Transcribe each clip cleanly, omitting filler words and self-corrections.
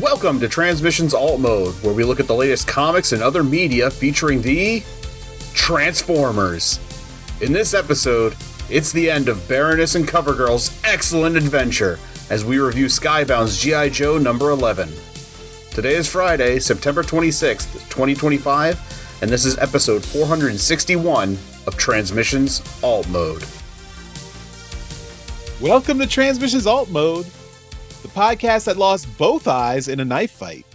Welcome to Transmissions Alt Mode, where we look at the latest comics and other media featuring the Transformers. In this episode, it's the end of Baroness and Cover Girl's excellent adventure as we review Skybound's G.I. Joe number 11. Today is Friday, September 26th, 2025, and this is episode 461 of Transmissions Alt Mode. Welcome to Transmissions Alt Mode, the podcast that lost both eyes in a knife fight.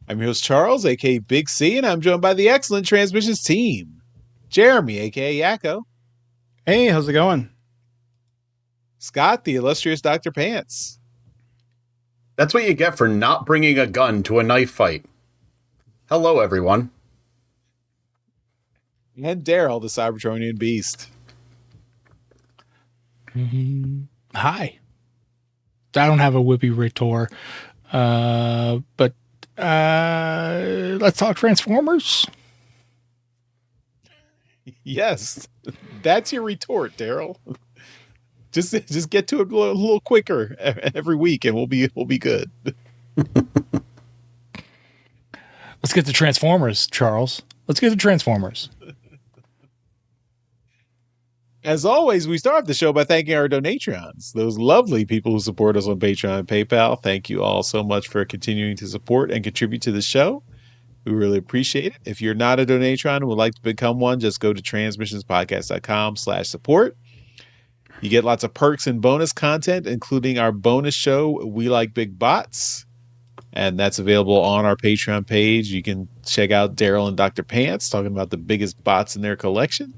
I'm your host Charles, aka Big C, and I'm joined by the excellent Transmissions team. Jeremy, aka Yakko. Hey, how's it going? Scott, the illustrious Dr. Pants. That's what you get for not bringing a gun to a knife fight. Hello, everyone. And Daryl, the Cybertronian Beast. Hi. I don't have a whippy retort, but let's talk Transformers. Yes, that's your retort, Daryl. Just get to it a little quicker every week, and we'll be good. Let's get to Transformers, Charles. Let's get to Transformers. As always, we start the show by thanking our donatrons, those lovely people who support us on Patreon and PayPal. Thank you all so much for continuing to support and contribute to the show. We really appreciate it. If you're not a donatron and would like to become one, just go to transmissionspodcast.com/support. You get lots of perks and bonus content, including our bonus show, We Like Big Bots. And that's available on our Patreon page. You can check out Daryl and Dr. Pants talking about the biggest bots in their collection.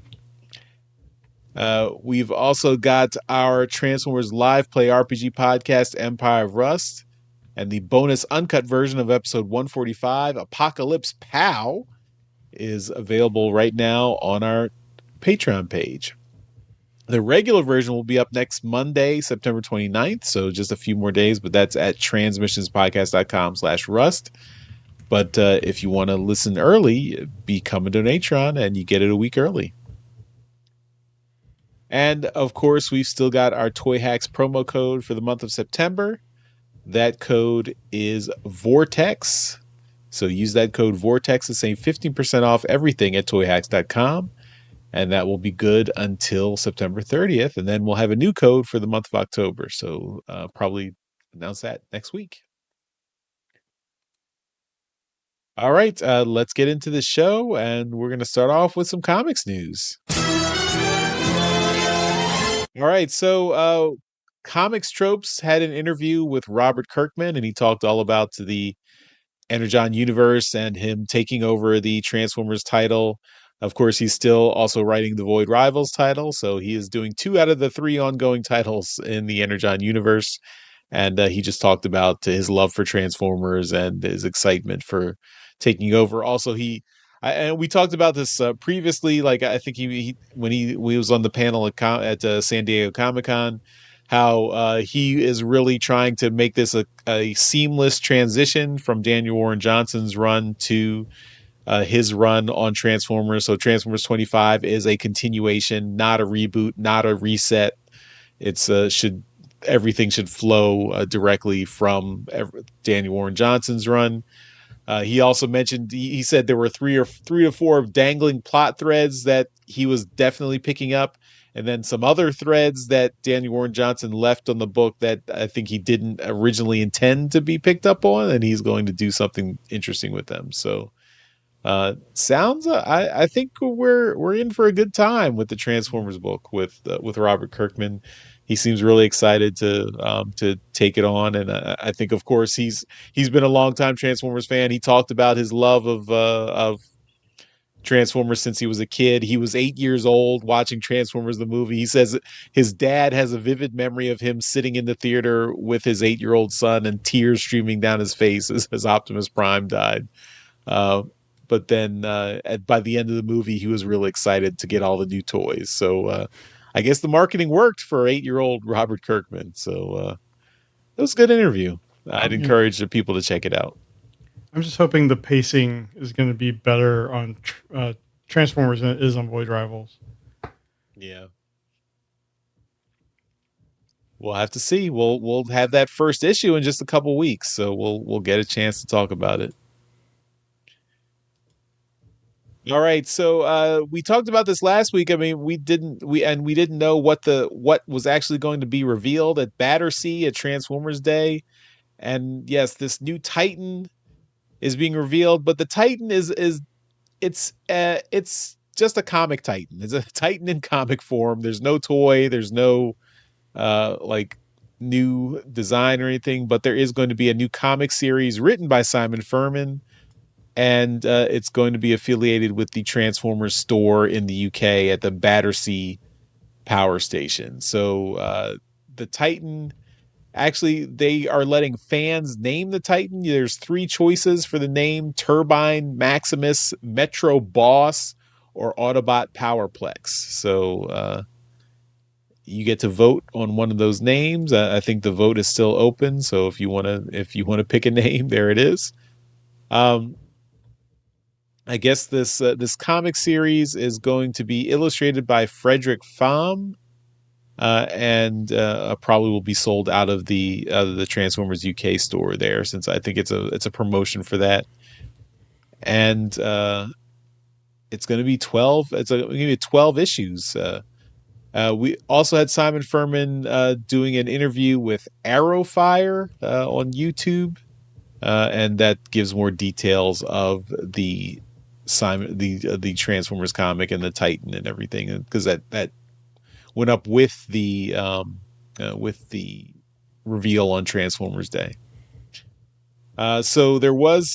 We've also got our Transformers live play RPG podcast, Empire of Rust, and the bonus uncut version of episode 145, Apocalypse Pow, is available right now on our Patreon page. The regular version will be up next Monday, September 29th, so just a few more days, but that's at transmissionspodcast.com/rust. But if you want to listen early, become a donatron and you get it a week early. And, of course, we've still got our Toy Hacks promo code for the month of September. That code is VORTEX. So use that code VORTEX to save 15% off everything at toyhacks.com. And that will be good until September 30th. And then we'll have a new code for the month of October. So probably announce that next week. All right, let's get into the show. And we're going to start off with some comics news. All right, so Comics Tropes had an interview with Robert Kirkman, and he talked all about the Energon universe and him taking over the Transformers title. Of course, he's still also writing the Void Rivals title, so he is doing 2 out of the 3 ongoing titles in the Energon universe. And he just talked about his love for Transformers and his excitement for taking over. Also, and we talked about this previously. Like I think he when he was on the panel at San Diego Comic-Con, how he is really trying to make this a seamless transition from Daniel Warren Johnson's run to his run on Transformers. So Transformers 25 is a continuation, not a reboot, not a reset. It's everything should flow directly from Daniel Warren Johnson's run. He also mentioned, he said there were 3 to 4 dangling plot threads that he was definitely picking up, and then some other threads that Daniel Warren Johnson left on the book that I think he didn't originally intend to be picked up on, and he's going to do something interesting with them. So I think we're in for a good time with the Transformers book with Robert Kirkman. He seems really excited to take it on, and I think, of course, he's been a longtime Transformers fan. He talked about his love of Transformers since he was a kid. He was 8 years old watching Transformers the movie. He says his dad has a vivid memory of him sitting in the theater with his 8-year-old son and tears streaming down his face as Optimus Prime died. But then by the end of the movie, he was really excited to get all the new toys. So I guess the marketing worked for 8-year-old Robert Kirkman. So it was a good interview. I'd encourage the people to check it out. I'm just hoping the pacing is going to be better on Transformers than it is on Void Rivals. Yeah. We'll have to see. We'll have that first issue in just a couple weeks, so we'll get a chance to talk about it. All right, so we talked about this last week. I mean, we didn't know what was actually going to be revealed at Battersea at Transformers Day. And yes, this new Titan is being revealed, but the Titan it's just a comic Titan. It's a Titan in comic form. There's no toy, there's no like new design or anything, but there is going to be a new comic series written by Simon Furman, and it's going to be affiliated with the Transformers store in the UK at the Battersea Power Station. So the Titan, actually, they are letting fans name the Titan. There's 3 choices for the name: Turbine, Maximus, Metro Boss, or Autobot Powerplex. So you get to vote on one of those names. I think the vote is still open, so if you want to pick a name, there it is. I guess this comic series is going to be illustrated by Frederick Pham, and probably will be sold out of the Transformers UK store there, since I think it's a promotion for that. And it's going to be 12. It's going to be 12 issues. We also had Simon Furman doing an interview with Arrowfire on YouTube, and that gives more details of the Transformers comic and the Titan and everything, because that went up with the reveal on Transformers Day. So there was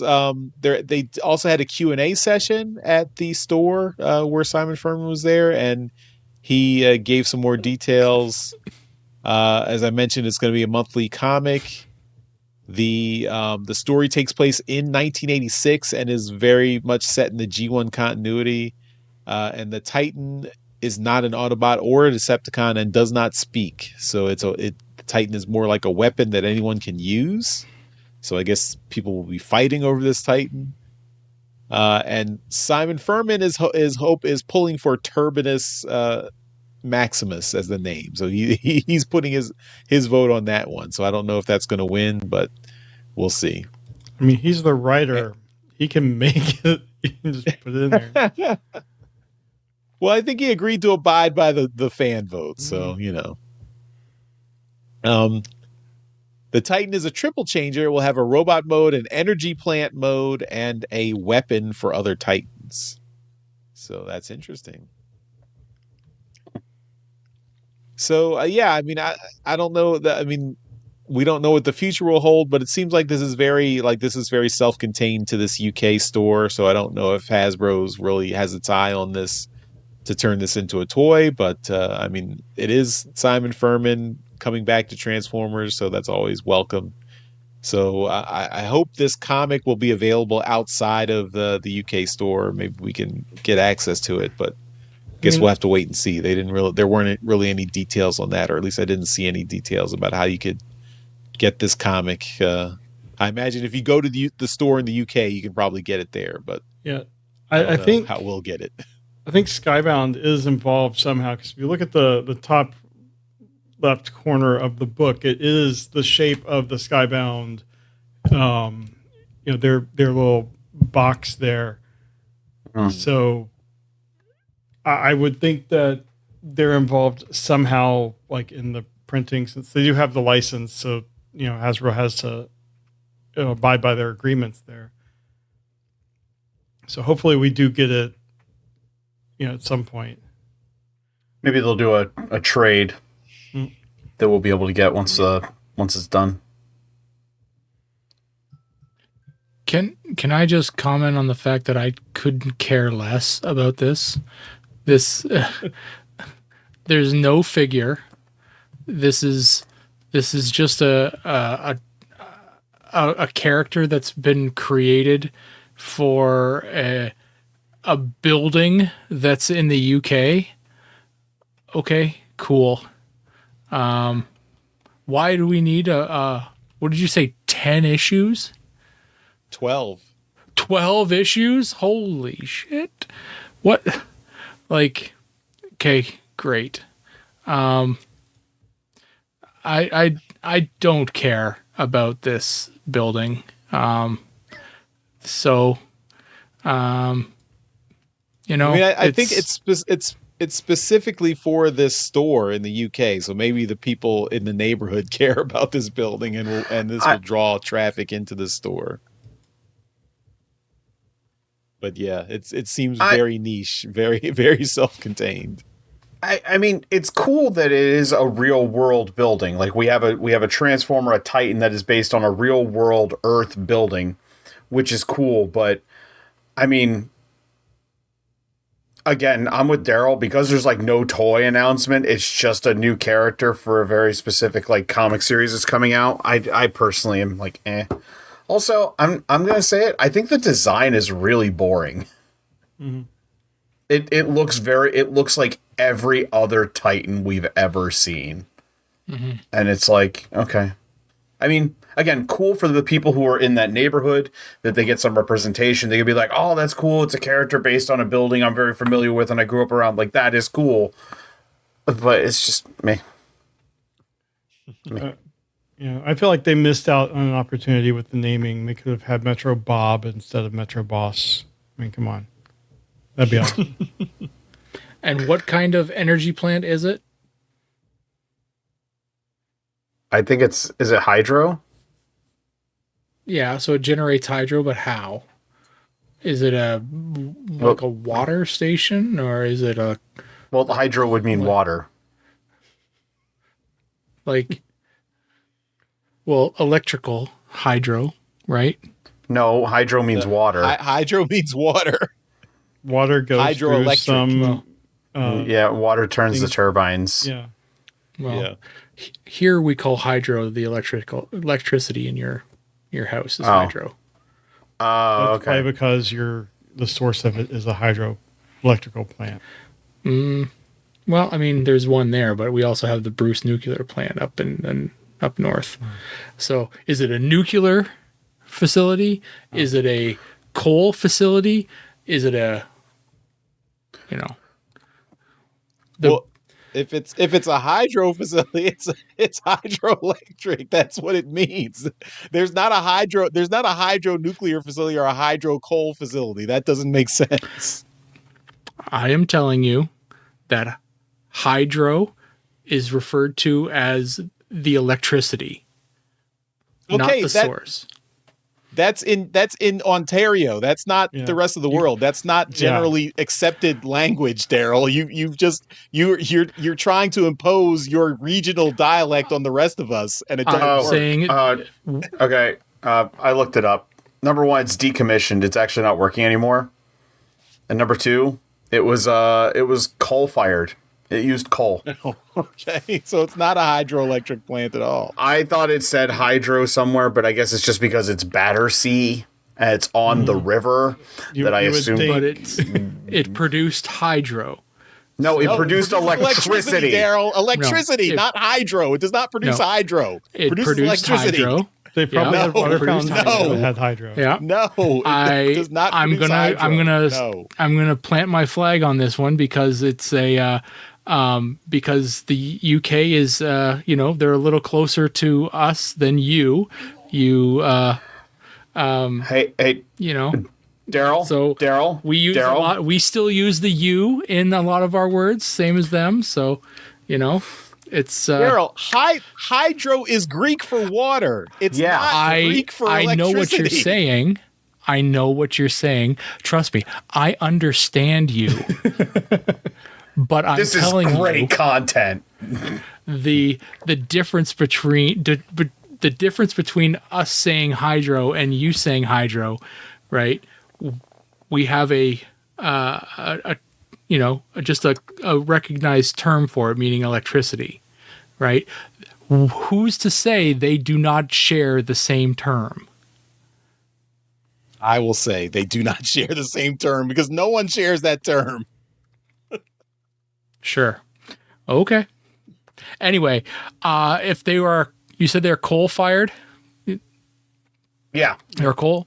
they also had a Q&A session at the store where Simon Furman was there, and he gave some more details. As I mentioned, it's going to be a monthly comic. The story takes place in 1986 and is very much set in the G1 continuity. And the Titan is not an Autobot or a Decepticon and does not speak. So the Titan is more like a weapon that anyone can use. So I guess people will be fighting over this Titan. And Simon Furman is pulling for Turbinus Maximus as the name. So he's putting his vote on that one. So I don't know if that's going to win, but we'll see. I mean, he's the writer. He can make it. He can just put it in there. Well, I think he agreed to abide by the fan vote. So, the Titan is a triple changer. It will have a robot mode, an energy plant mode, and a weapon for other Titans. So that's interesting. So I mean, I don't know that. I mean, we don't know what the future will hold, but it seems like this is very self-contained to this UK store. So I don't know if Hasbro's really has its eye on this to turn this into a toy. But I mean, it is Simon Furman coming back to Transformers, so that's always welcome. So I hope this comic will be available outside of the UK store. Maybe we can get access to it, but guess we'll have to wait and see. There weren't really any details on that, or at least I didn't see any details about how you could get this comic. I imagine if you go to the store in the UK, you can probably get it there, but yeah, I think how we'll get it. I think Skybound is involved somehow, because if you look at the top left corner of the book, it is the shape of the Skybound, their little box there. So I would think that they're involved somehow, like in the printing, since they do have the license. So, Hasbro has to abide by their agreements there. So hopefully we do get it, at some point. Maybe they'll do a trade that we'll be able to get once it's done. Can I just comment on the fact that I couldn't care less about this? There's no figure. This is just a character that's been created for a building that's in the UK. Okay, cool. Why do we need what did you say, 10 issues? 12. 12 issues? Holy shit. What? Like, okay, great. I don't care about this building. You know, I mean, I think it's specifically for this store in the UK, so maybe the people in the neighborhood care about this building, and this will draw traffic into the store. But yeah, it seems very niche, very very self-contained. I mean, it's cool that it is a real world building. Like we have a Transformer, a Titan that is based on a real world Earth building, which is cool. But I mean, again, I'm with Daryl because there's like no toy announcement. It's just a new character for a very specific like comic series that's coming out. I personally am like, eh. Also, I'm gonna say it. I think the design is really boring. Mm-hmm. It looks like every other Titan we've ever seen, and it's like, okay. I mean, again, cool for the people who are in that neighborhood that they get some representation. They could be like, oh, that's cool. It's a character based on a building I'm very familiar with and I grew up around. Like, that is cool. But it's just me. I feel like they missed out on an opportunity with the naming. They could have had Metro Bob instead of Metro Boss. I mean, come on. That'd be awesome. And what kind of energy plant is it? I think is it hydro? Yeah, so it generates hydro, but how? Is it a water station, or is it a... Well, the hydro would mean water. Like, well, electrical hydro, right? No, hydro means water. Hydro means water. Water goes through some... water turns the turbines. Yeah. Well, here we call hydro the electricity in your house is hydro. That's okay. probably because the source of it is a hydroelectrical plant. Well, I mean, there's one there, but we also have the Bruce nuclear plant up north. So, is it a nuclear facility? Is it a coal facility? Is it a if it's a hydro facility, it's hydroelectric. That's what it means. There's not a hydro nuclear facility or a hydro coal facility. That doesn't make sense. I am telling you that hydro is referred to as the electricity, not the source. That's in Ontario. That's not the rest of the world. That's not generally accepted language, Daryl. You're trying to impose your regional dialect on the rest of us, and it doesn't work. Okay, I looked it up. Number one, it's decommissioned. It's actually not working anymore. And number two, it was coal fired. It used coal. Oh, okay, so it's not a hydroelectric plant at all. I thought it said hydro somewhere, but I guess it's just because it's Battersea and it's on the river that I assume. But it produced hydro. No, it produced electricity. Daryl, electricity, not hydro. It does not produce hydro. It produced electricity. Hydro. They probably had water fountains that had hydro. Yeah. No, it does not produce hydro. I'm gonna plant my flag on this one because it's because the UK is they're a little closer to us than you. Hey, Daryl. So Daryl, we use a lot. We still use the U in a lot of our words, same as them. So, it's Daryl. Hydro is Greek for water. It's not Greek for electricity. I know what you're saying. I know what you're saying. Trust me, I understand you. But I'm telling you, this is great content. The difference between the difference between us saying hydro and you saying hydro, right? We have just a recognized term for it, meaning electricity, right? Who's to say they do not share the same term? I will say they do not share the same term because no one shares that term. Sure. Okay. Anyway, if they were, you said they're coal fired? Yeah. They're coal?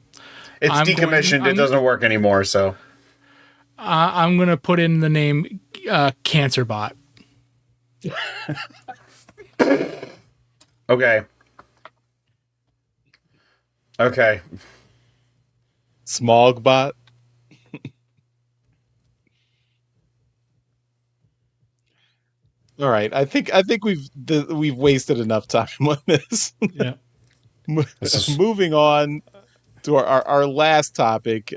It's decommissioned. It doesn't work anymore, so. I'm going to put in the name CancerBot. Okay. Okay. Smogbot. All right, I think we've wasted enough time on this. Yeah. This is Moving on to our last topic,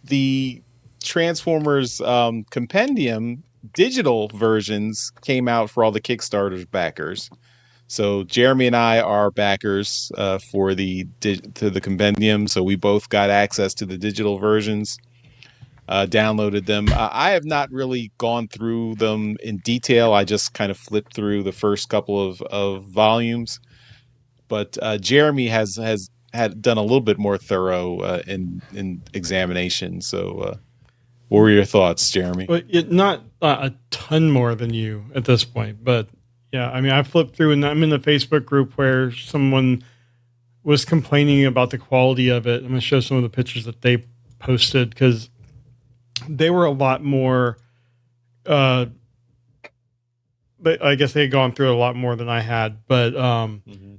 the Transformers compendium digital versions came out for all the Kickstarter backers. So Jeremy and I are backers for the compendium, so we both got access to the digital versions. Downloaded them. I have not really gone through them in detail. I just kind of flipped through the first couple of volumes. But Jeremy has had done a little bit more thorough in examination. So, what were your thoughts, Jeremy? Well, not a ton more than you at this point, but yeah, I mean, I flipped through and I'm in the Facebook group where someone was complaining about the quality of it. I'm going to show some of the pictures that they posted because they were a lot more. But I guess they had gone through a lot more than I had. But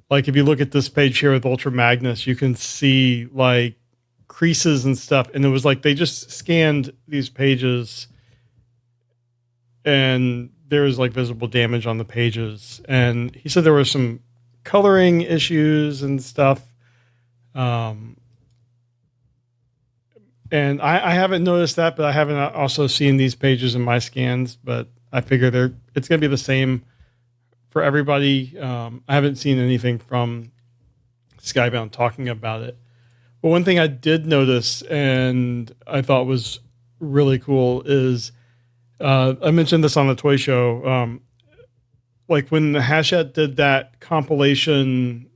like if you look at this page here with Ultra Magnus, you can see like creases and stuff, and it was like they just scanned these pages, and there was like visible damage on the pages. And he said there were some coloring issues and stuff. And I haven't noticed that, but I haven't also seen these pages in my scans. But I figure it's going to be the same for everybody. I haven't seen anything from Skybound talking about it. But one thing I did notice and I thought was really cool is I mentioned this on the toy show. Like when the Hachette did that compilation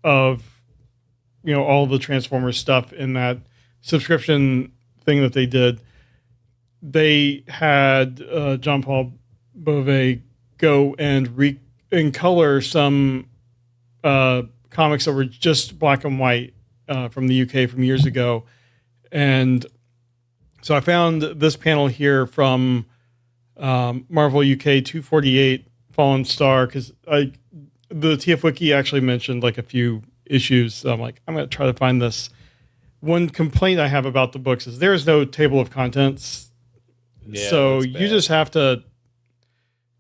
of, all the Transformers stuff in that subscription thing that they did, they had John Paul Beauvais go and color some comics that were just black and white from the UK from years ago. And so I found this panel here from Marvel UK 248 Fallen Star, because the TF Wiki actually mentioned like a few issues. So I'm like, I'm going to try to find this. One complaint I have about the books is there is no table of contents. Yeah, so you just have to,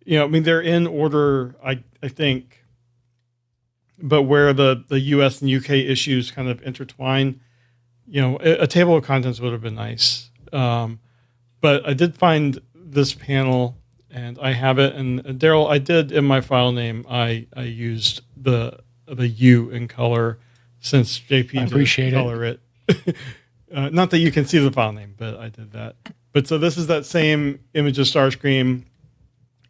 they're in order, I think, but where the US and UK issues kind of intertwine, a table of contents would have been nice. But I did find this panel and I have it. And Daryl, I did in my file name, I used the U in color since JP appreciate didn't color it. Not that you can see the file name, but I did that. But so this is that same image of Starscream.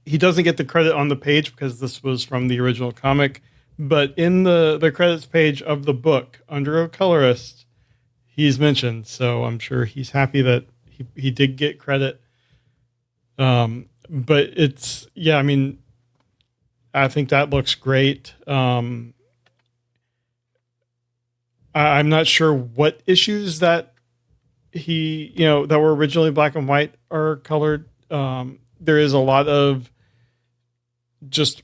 He doesn't get the credit on the page because this was from the original comic, but in the credits page of the book, under a colorist, he's mentioned. So I'm sure he's happy that he did get credit. But it's, I mean, I think that looks great. I'm not sure what issues that that were originally black and white are colored. There is a lot of just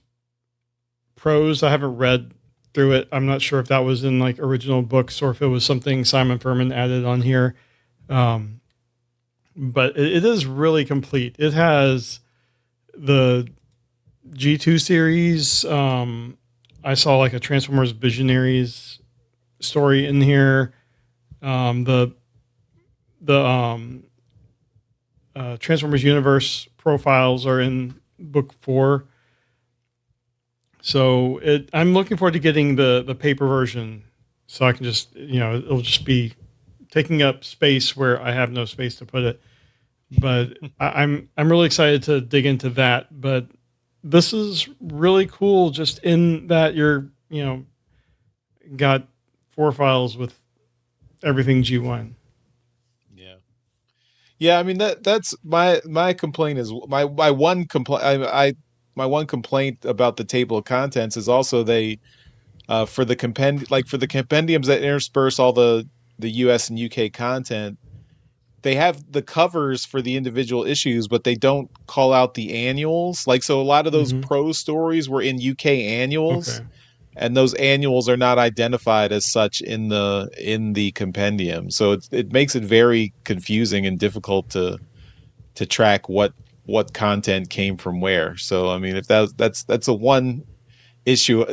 prose. I haven't read through it. I'm not sure if that was in like original books or if it was something Simon Furman added on here. But it is really complete. It has the G2 series. I saw like a Transformers Visionaries story in here. The Transformers Universe profiles are in book 4. So I'm looking forward to getting the paper version, so I can just, it'll just be taking up space where I have no space to put it. But I'm really excited to dig into that. But this is really cool, just in that you're got 4 files with everything G1. Yeah. I mean that's my complaint is my one complaint. My one complaint about the table of contents is also they for the compendiums that intersperse all the US and UK content, they have the covers for the individual issues, but they don't call out the annuals. Like, so a lot of those prose stories were in UK annuals. Okay. and those annuals are not identified as such in the compendium. So it makes it very confusing and difficult to track what content came from where. So I mean, if that's a one issue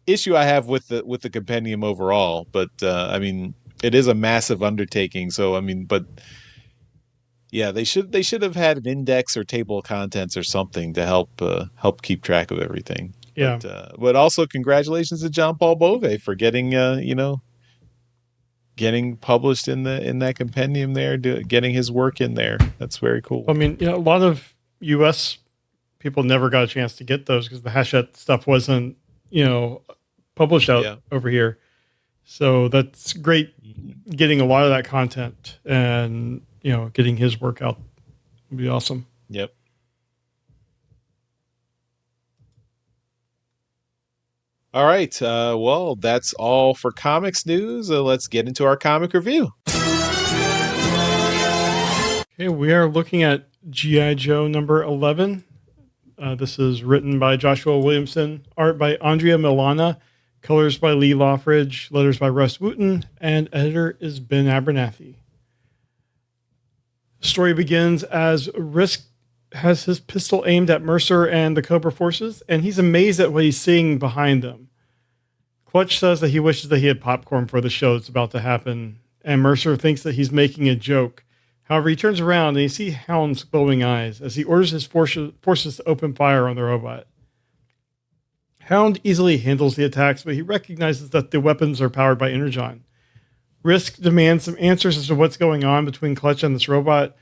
issue I have with the compendium overall. But I mean, it is a massive undertaking. So I mean, but yeah, they should have had an index or table of contents or something to help keep track of everything. Yeah. But also congratulations to John Paul Bove for getting getting published in that compendium there, getting his work in there. That's very cool. I mean, a lot of U.S. people never got a chance to get those because the Hachette stuff wasn't, published out over here. So that's great getting a lot of that content and, getting his work out would be awesome. Yep. All right. Well, that's all for comics news. Let's get into our comic review. Okay, we are looking at G.I. Joe number 11. This is written by Joshua Williamson, art by Andrea Milana, colors by Lee Loffridge, letters by Russ Wooten, and editor is Ben Abernathy. The story begins as Risk has his pistol aimed at Mercer and the Cobra forces, and he's amazed at what he's seeing behind them. Clutch says that he wishes that he had popcorn for the show that's about to happen, and Mercer thinks that he's making a joke. However, he turns around and he sees Hound's glowing eyes as he orders his forces to open fire on the robot. Hound easily handles the attacks, but he recognizes that the weapons are powered by Energon. Risk demands some answers as to what's going on between Clutch and this robot,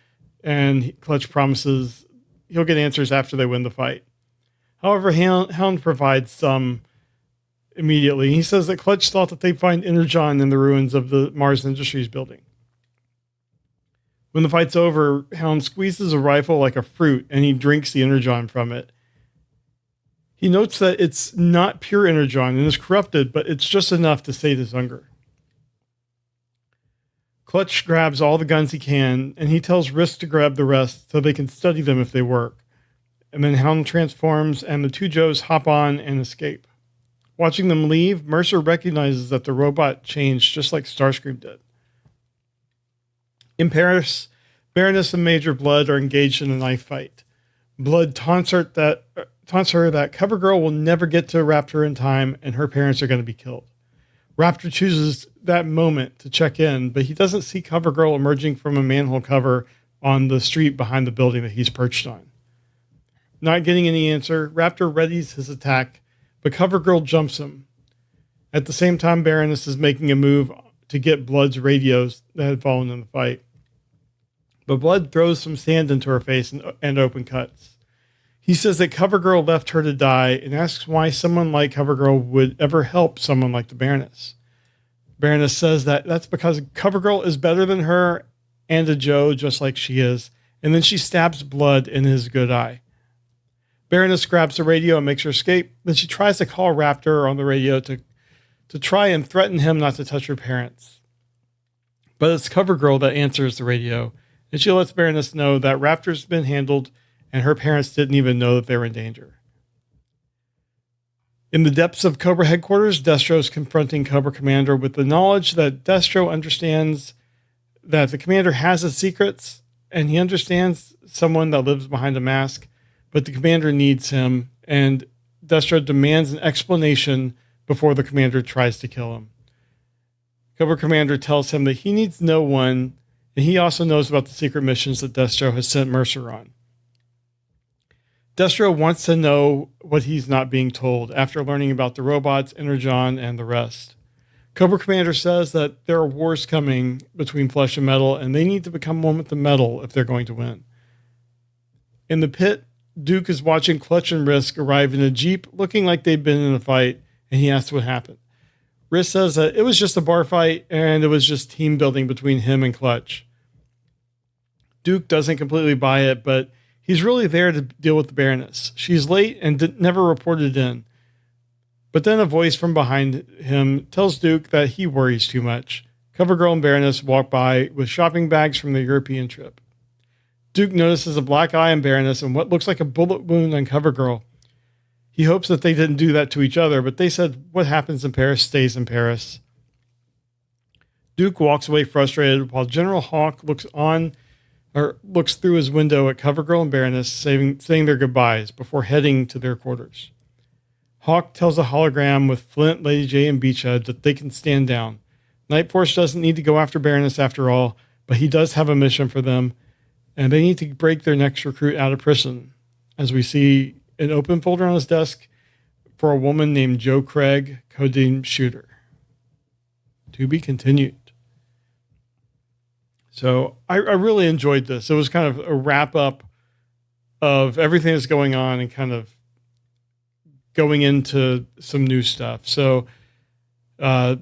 and Clutch promises he'll get answers after they win the fight. However, Hound provides some immediately. He says that Clutch thought that they'd find Energon in the ruins of the Mars Industries building. When the fight's over, Hound squeezes a rifle like a fruit, and he drinks the Energon from it. He notes that it's not pure Energon and is corrupted, but it's just enough to sate his hunger. Clutch grabs all the guns he can, and he tells Risk to grab the rest so they can study them if they work. And then Hound transforms, and the two Joes hop on and escape. Watching them leave, Mercer recognizes that the robot changed just like Starscream did. In Paris, Baroness and Major Blood are engaged in a knife fight. Blood taunts her that Cover Girl will never get to Raptor in time, and her parents are going to be killed. Raptor chooses that moment to check in, but he doesn't see Cover Girl emerging from a manhole cover on the street behind the building that he's perched on. Not getting any answer, Raptor readies his attack, but Cover Girl jumps him. At the same time, Baroness is making a move to get Blood's radios that had fallen in the fight. But Blood throws some sand into her face and open cuts. He says that Cover Girl left her to die and asks why someone like Cover Girl would ever help someone like the Baroness. Baroness says that that's because Cover Girl is better than her and a Joe, just like she is, and then she stabs Blood in his good eye. Baroness grabs the radio and makes her escape. Then she tries to call Raptor on the radio to try and threaten him not to touch her parents. But it's Cover Girl that answers the radio, and she lets Baroness know that Raptor's been handled and her parents didn't even know that they were in danger. In the depths of Cobra headquarters, Destro's confronting Cobra Commander with the knowledge that Destro understands that the Commander has his secrets, and he understands someone that lives behind a mask, but the Commander needs him, and Destro demands an explanation before the Commander tries to kill him. Cobra Commander tells him that he needs no one, and he also knows about the secret missions that Destro has sent Mercer on. Destro wants to know what he's not being told after learning about the robots, Energon, and the rest. Cobra Commander says that there are wars coming between flesh and metal, and they need to become one with the metal if they're going to win. In the pit, Duke is watching Clutch and Risk arrive in a Jeep looking like they've been in a fight, and he asks what happened. Risk says that it was just a bar fight, and it was just team building between him and Clutch. Duke doesn't completely buy it, but he's really there to deal with the Baroness. She's late and never reported in. But then a voice from behind him tells Duke that he worries too much. Cover Girl and Baroness walk by with shopping bags from their European trip. Duke notices a black eye on Baroness and what looks like a bullet wound on Cover Girl. He hopes that they didn't do that to each other, but they said what happens in Paris stays in Paris. Duke walks away frustrated while General Hawk looks through his window at Cover Girl and Baroness, saying their goodbyes before heading to their quarters. Hawk tells a hologram with Flint, Lady J, and Beachhead that they can stand down. Night Force doesn't need to go after Baroness after all, but he does have a mission for them, and they need to break their next recruit out of prison, as we see an open folder on his desk for a woman named Joe Craig, codename Shooter. To be continued. So I really enjoyed this. It was kind of a wrap up of everything that's going on and kind of going into some new stuff. So I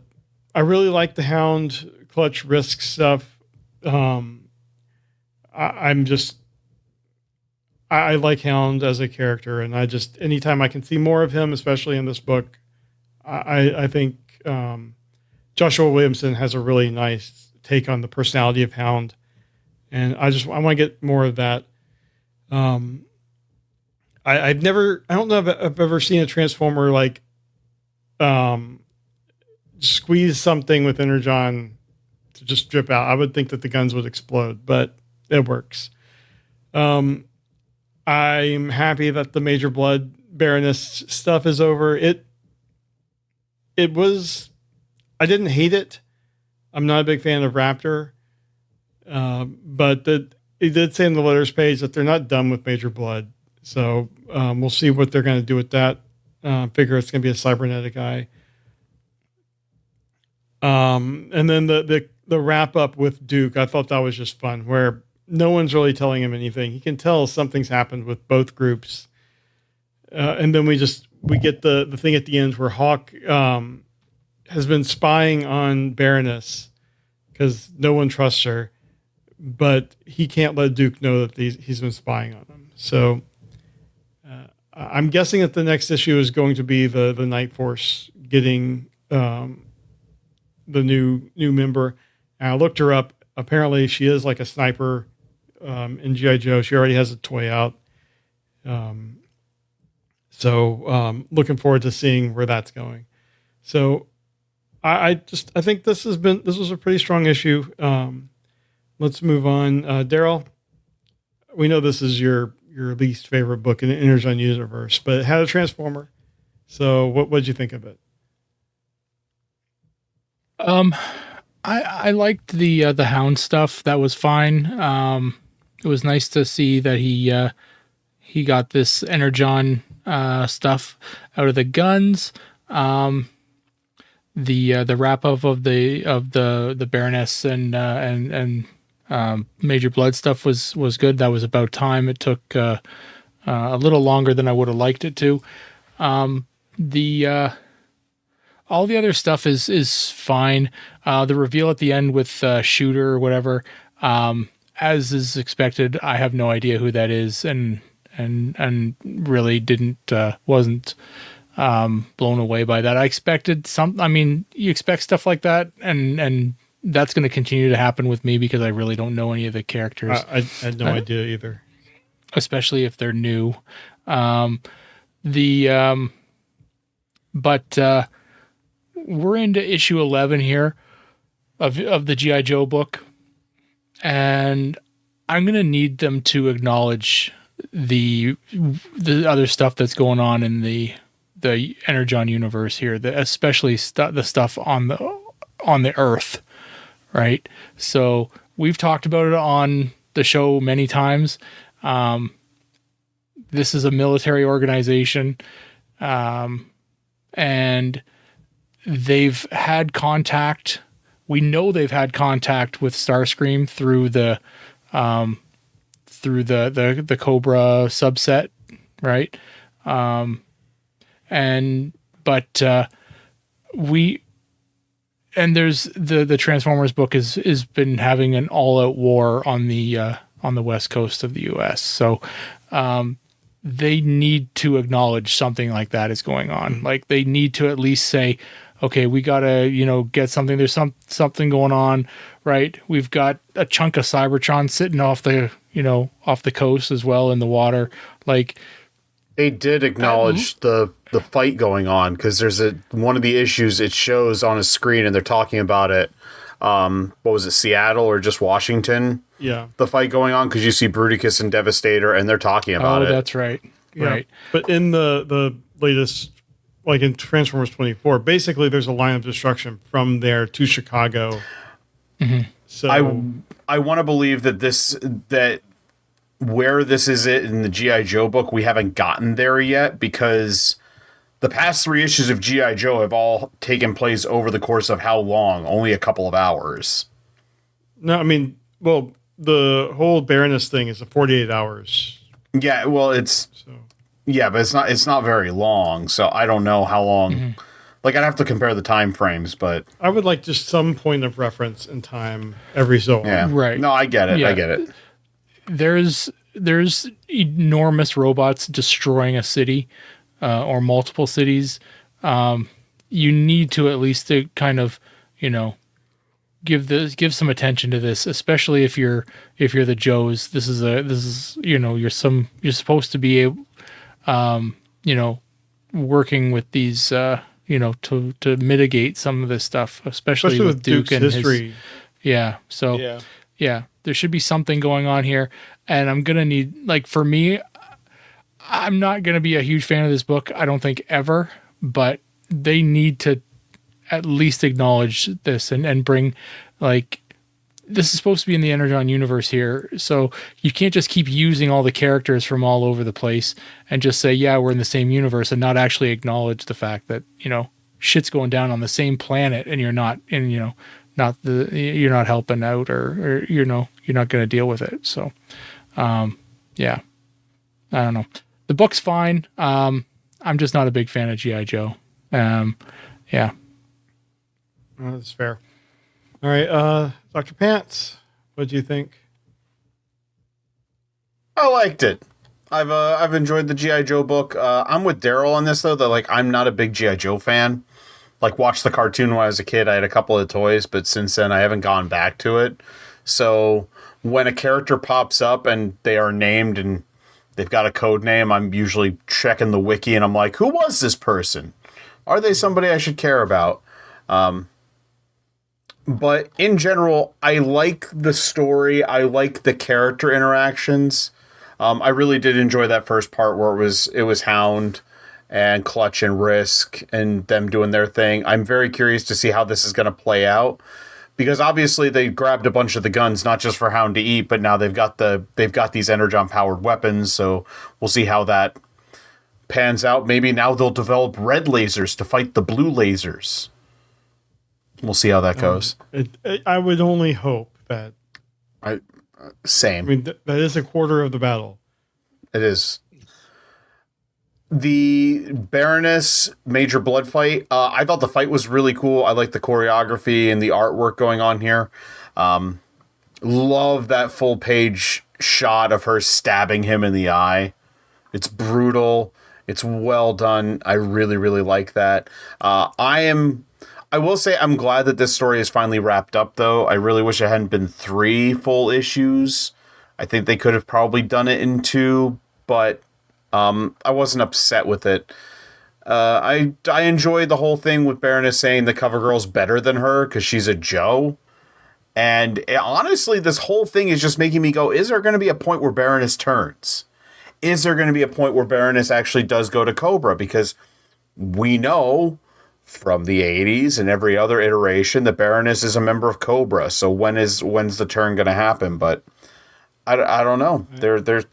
really like the Hound clutch risk stuff. I like Hound as a character, and anytime I can see more of him, especially in this book, I think Joshua Williamson has a really nice take on the personality of Hound, and I want to get more of that. I don't know if I've ever seen a Transformer like squeeze something with Energon to just drip out. I would think that the guns would explode, but it works. I'm happy that the Major Blood Baroness stuff is over. It was, I didn't hate it. I'm not a big fan of Raptor, but it did say in the letters page that they're not done with Major Blood. So we'll see what they're going to do with that. Figure it's going to be a cybernetic eye. And then the wrap up with Duke, I thought that was just fun, where no one's really telling him anything. He can tell something's happened with both groups. And then we get the thing at the end where Hawk has been spying on Baroness because no one trusts her, but he can't let Duke know that he's been spying on him. So I'm guessing that the next issue is going to be the Night Force getting the new member. And I looked her up. Apparently she is like a sniper in G.I. Joe. She already has a toy out. So looking forward to seeing where that's going. So I think this was a pretty strong issue. Let's move on. Daryl, we know this is your least favorite book in the Energon universe, but it had a Transformer. So what'd you think of it? I liked the Hound stuff. That was fine. It was nice to see that he got this Energon stuff out of the guns. The wrap up of the Baroness and Major Blood stuff was good. That was about time. It took a little longer than I would have liked it to. All the other stuff is fine. The reveal at the end with Shooter or whatever, as is expected, I have no idea who that is, and really wasn't blown away by that. I expected you expect stuff like that, and that's going to continue to happen with me because I really don't know any of the characters. I had no idea either, especially if they're new. But we're into issue 11 here of the G.I. Joe book, and I'm going to need them to acknowledge the other stuff that's going on in the Energon universe here, especially the stuff on the Earth, right? So we've talked about it on the show many times. This is a military organization, and they've had contact. We know they've had contact with Starscream through the Cobra subset, right? There's the Transformers book has been having an all-out war on the west coast of the U.S. So they need to acknowledge something like that is going on. Like, they need to at least say, okay, we gotta get something. There's something going on, right? We've got a chunk of Cybertron sitting off the coast as well in the water. Like, They did acknowledge the fight going on, because there's one of the issues it shows on a screen, and they're talking about it. What was it, Seattle or just Washington? Yeah, the fight going on, because you see Bruticus and Devastator, and they're talking about it. Oh, that's right. yeah. Right. But in the latest, like in Transformers 24, basically there's a line of destruction from there to Chicago. Mm-hmm. So I want to believe that where this is in the G.I. Joe book, we haven't gotten there yet, because the past 3 issues of G.I. Joe have all taken place over the course of how long? Only a couple of hours. no, I mean, well, the whole Baroness thing is a 48 hours. Yeah, well, but it's not very long, so I don't know how long. Mm-hmm. Like, I'd have to compare the time frames, but I would like just some point of reference in time every so often. yeah. Right. No, I get it. Yeah. I get it. There's enormous robots destroying a city or multiple cities. You need to at least to kind of, give some attention to this, especially if you're the Joes. This is you're supposed to be working with these to mitigate some of this stuff, especially with Duke Duke's and history. Yeah, there should be something going on here, and I'm gonna need, like, for me, I'm not gonna be a huge fan of this book, I don't think, ever, but they need to at least acknowledge this and bring, like, this is supposed to be in the Energon universe here, so you can't just keep using all the characters from all over the place and just say, yeah, we're in the same universe, and not actually acknowledge the fact that, shit's going down on the same planet, and you're not, you're not helping out, or you're not going to deal with it. So, yeah, I don't know. The book's fine. I'm just not a big fan of G.I. Joe. Yeah. Oh, that's fair. All right, Dr. Pants, what do you think? I liked it. I've enjoyed the G.I. Joe book. I'm with Daryl on this, though, that, like, I'm not a big G.I. Joe fan. Like, watched the cartoon when I was a kid. I had a couple of toys, but since then I haven't gone back to it. So when a character pops up and they are named and they've got a code name, I'm usually checking the wiki and I'm like, who was this person? Are they somebody I should care about? But in general, I like the story. I like the character interactions. I really did enjoy that first part where it was Hound and Clutch and Risk and them doing their thing. I'm very curious to see how this is going to play out, because obviously they grabbed a bunch of the guns, not just for Hound to eat, but now they've got these Energon powered weapons. So we'll see how that pans out. Maybe now they'll develop red lasers to fight the blue lasers. We'll see how that goes. I would only hope that. Same. I mean, that is a quarter of the battle. It is. The Baroness Major Blood fight, I thought the fight was really cool. I like the choreography and the artwork going on here. Love that full page shot of her stabbing him in the eye. It's brutal. It's well done. I really, really like that. I will say I'm glad that this story is finally wrapped up, though. I really wish it hadn't been 3 full issues. I think they could have probably done it in 2, but I wasn't upset with it. I enjoyed the whole thing with Baroness saying the cover girl's better than her because she's a Joe. And honestly, this whole thing is just making me go, is there going to be a point where Baroness turns? Is there going to be a point where Baroness actually does go to Cobra? Because we know from the 80s and every other iteration that Baroness is a member of Cobra. So when's the turn going to happen? But I don't know. They're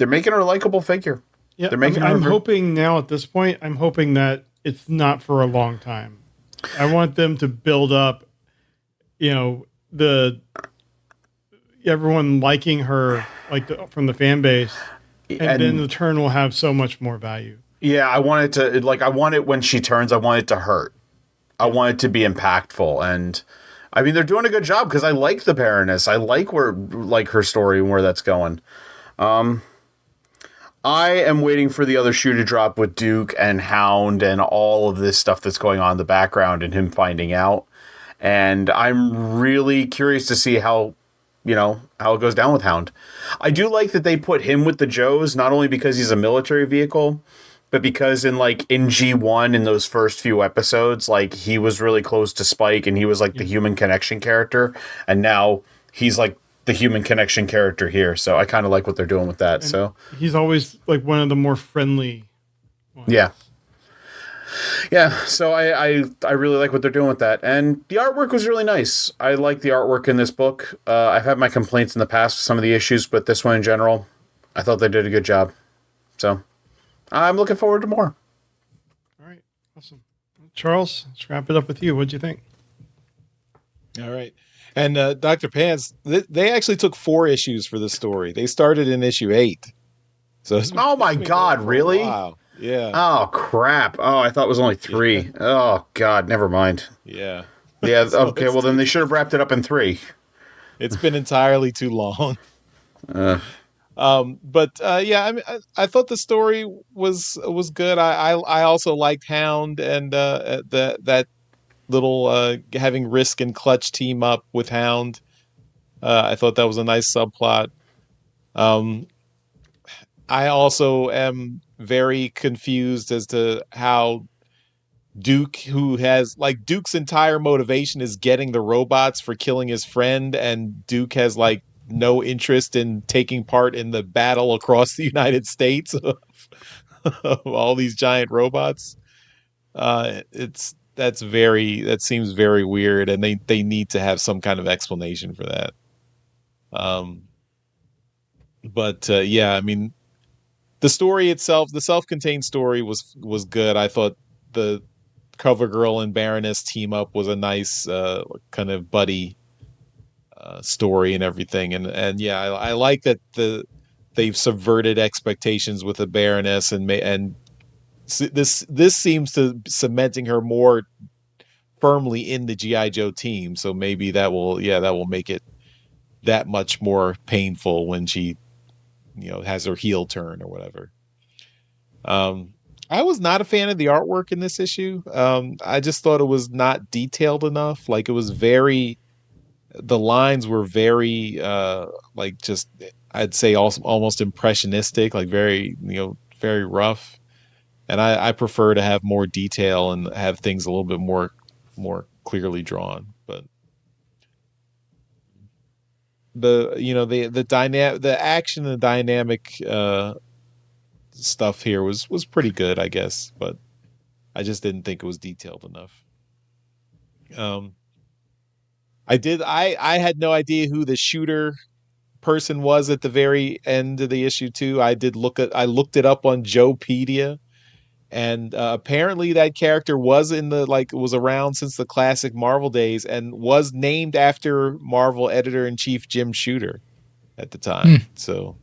making her a likable figure. Yeah, they're making I'm hoping now at this point, I'm hoping that it's not for a long time. I want them to build up, everyone liking her, from the fan base, and then the turn will have so much more value. Yeah, I want it when she turns, I want it to hurt. I want it to be impactful. And I mean, they're doing a good job because I like the Baroness. I like her story and where that's going. I am waiting for the other shoe to drop with Duke and Hound and all of this stuff that's going on in the background and him finding out. And I'm really curious to see how how it goes down with Hound. I do like that they put him with the Joes, not only because he's a military vehicle, but because in G1 in those first few episodes, he was really close to Spike and he was the human connection character, and now he's the human connection character here. So I kind of like what they're doing with that. And so he's always one of the more friendly ones. Yeah, so I really like what they're doing with that. And the artwork was really nice. I like the artwork in this book. I've had my complaints in the past with some of the issues, but this one in general, I thought they did a good job. So I'm looking forward to more. All right, awesome. Charles, let's wrap it up with you. What'd you think? All right. And Dr. Pants, they actually took 4 issues for this story. They started in issue 8. So oh my God, really? Wow. Yeah. Oh crap. Oh, I thought it was only 3. Yeah. Oh God, never mind. Yeah. Yeah. So okay. Well, then they should have wrapped it up in 3. It's been entirely too long. Yeah, I mean, I thought the story was good. I also liked Hound and that little having Risk and Clutch team up with Hound. I thought that was a nice subplot. I also am very confused as to how Duke, who has Duke's entire motivation is getting the robots for killing his friend, and Duke has no interest in taking part in the battle across the United States of all these giant robots. That seems very weird, and they need to have some kind of explanation for that. Yeah, I mean, the story itself, the self-contained story was good. I thought the Cover Girl and Baroness team up was a nice kind of buddy story and everything. And yeah, I like that they've subverted expectations with the Baroness and this seems to cementing her more firmly in the G.I. Joe team. So maybe that will make it that much more painful when she has her heel turn or whatever. I was not a fan of the artwork in this issue. I just thought it was not detailed enough. The lines were very, I'd say almost impressionistic, very, very rough. And I prefer to have more detail and have things a little bit more clearly drawn. But the action and the dynamic stuff here was pretty good, I guess, but I just didn't think it was detailed enough. I had no idea who the shooter person was at the very end of the issue too. I looked it up on Joepedia, and apparently that character was was around since the classic Marvel days and was named after Marvel editor-in-chief Jim Shooter at the time. So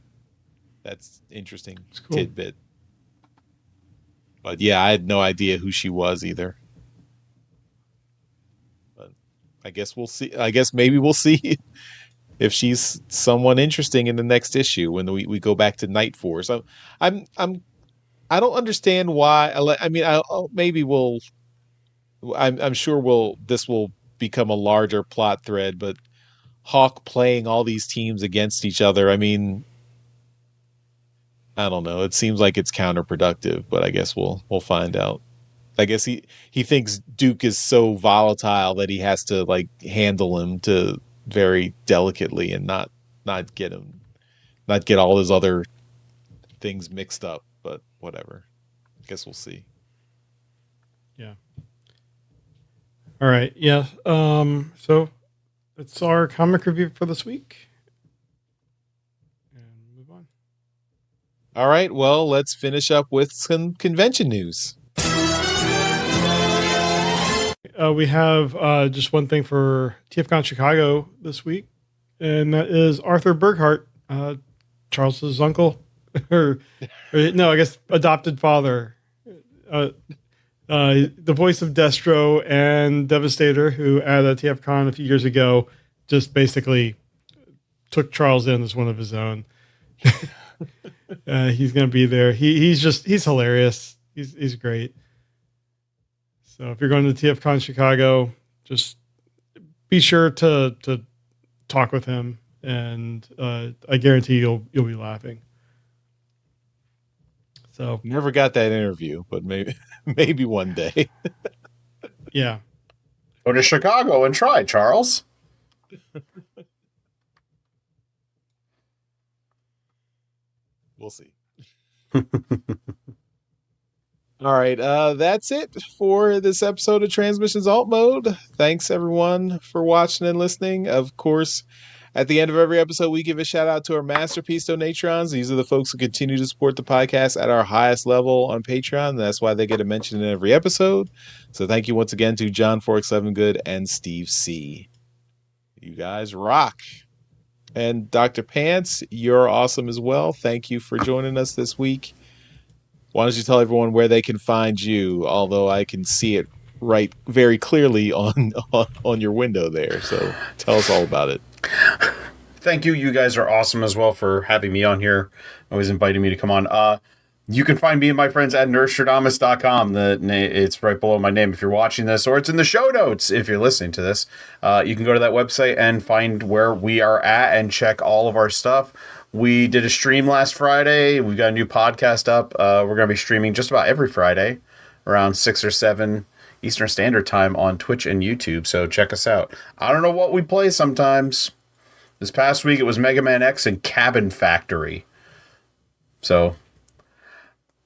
that's interesting. Cool tidbit. But yeah, I had no idea who she was either. But I guess we'll see. I guess maybe we'll see if she's someone interesting in the next issue when we go back to Night Force. I don't understand why. I mean, I'm sure this will become a larger plot thread, but Hawk playing all these teams against each other. I mean, I don't know. It seems like it's counterproductive, but I guess we'll find out. I guess he thinks Duke is so volatile that he has to handle him to very delicately and not get all his other things mixed up. But whatever. I guess we'll see. Yeah. All right. Yeah. So that's our comic review for this week. And move on. All right. Well, let's finish up with some convention news. We have just one thing for TFCon Chicago this week, and that is Arthur Burkhart, Charles's uncle, or no, I guess adopted father, the voice of Destro and Devastator, who at a TFCon a few years ago just basically took Charles in as one of his own. He's going to be there. He's hilarious. He's great. So if you're going to TFCon Chicago, just be sure to talk with him. and I guarantee you'll be laughing. So Never got that interview, but maybe one day. yeah. Go to Chicago and try, Charles. We'll see. All right, that's it for this episode of Transmissions Alt Mode. Thanks everyone for watching and listening. Of course, at the end of every episode, we give a shout out to our masterpiece donatrons. These are the folks who continue to support the podcast at our highest level on Patreon. That's why they get a mention in every episode. So thank you once again to John Forks Good and Steve C. You guys rock. And Dr. Pants, you're awesome as well. Thank you for joining us this week. Why don't you tell everyone where they can find you? Although I can see it right very clearly on your window there. So tell us all about it. Thank you. You guys are awesome as well for having me on here. Always inviting me to come on. You can find me and my friends at nerdstradamus.com. It's right below my name if you're watching this, or it's in the show notes if you're listening to this. You can go to that website and find where we are at and check all of our stuff. We did a stream last Friday. We've got a new podcast up. We're going to be streaming just about every Friday around 6 or 7 Eastern Standard Time on Twitch and YouTube. So check us out. I don't know what we play sometimes. This past week it was Mega Man X and Cabin Factory. So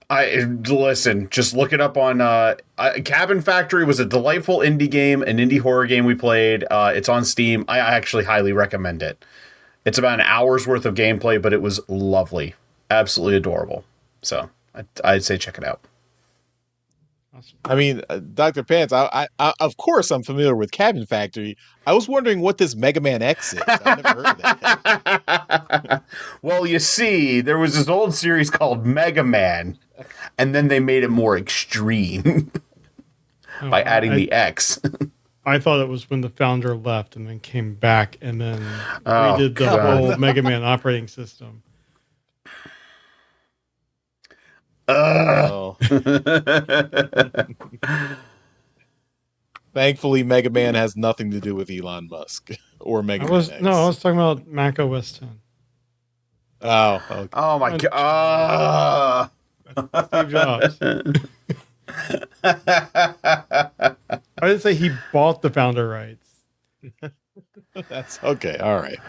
listen, just look it up on Cabin Factory was a delightful indie game, an indie horror game we played. It's on Steam. I actually highly recommend it. It's about an hour's worth of gameplay, but it was lovely. Absolutely adorable. So I'd say check it out. Awesome. I mean, Dr. Pants, I of course I'm familiar with Cabin Factory. I was wondering what this Mega Man X is. I've never heard of that. Well, you see, there was this old series called Mega Man, and then they made it more extreme by adding the X. I thought it was when the founder left and then came back and then redid the whole Mega Man operating system. Thankfully, Mega Man has nothing to do with Elon Musk or Mega Man X. No, I was talking about Mac OS 10. Oh, okay. Oh my god. Steve Jobs. I didn't say he bought the founder rights. That's okay. All right.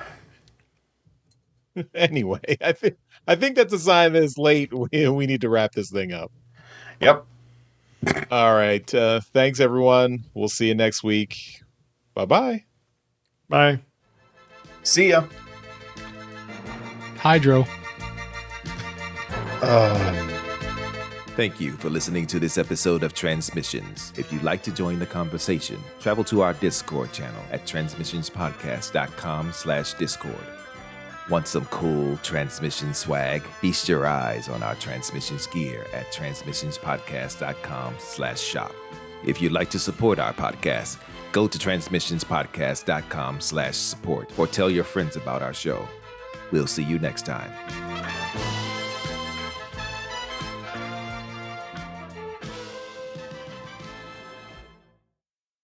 Anyway, I think that's a sign that it's late. We need to wrap this thing up. Yep. All right. Thanks, everyone. We'll see you next week. Bye-bye. Bye. See ya. Hydro. Thank you for listening to this episode of Transmissions. If you'd like to join the conversation, travel to our Discord channel at transmissionspodcast.com/Discord. Want some cool transmission swag? Feast your eyes on our transmissions gear at transmissionspodcast.com/shop. If you'd like to support our podcast, go to transmissionspodcast.com/support or tell your friends about our show. We'll see you next time.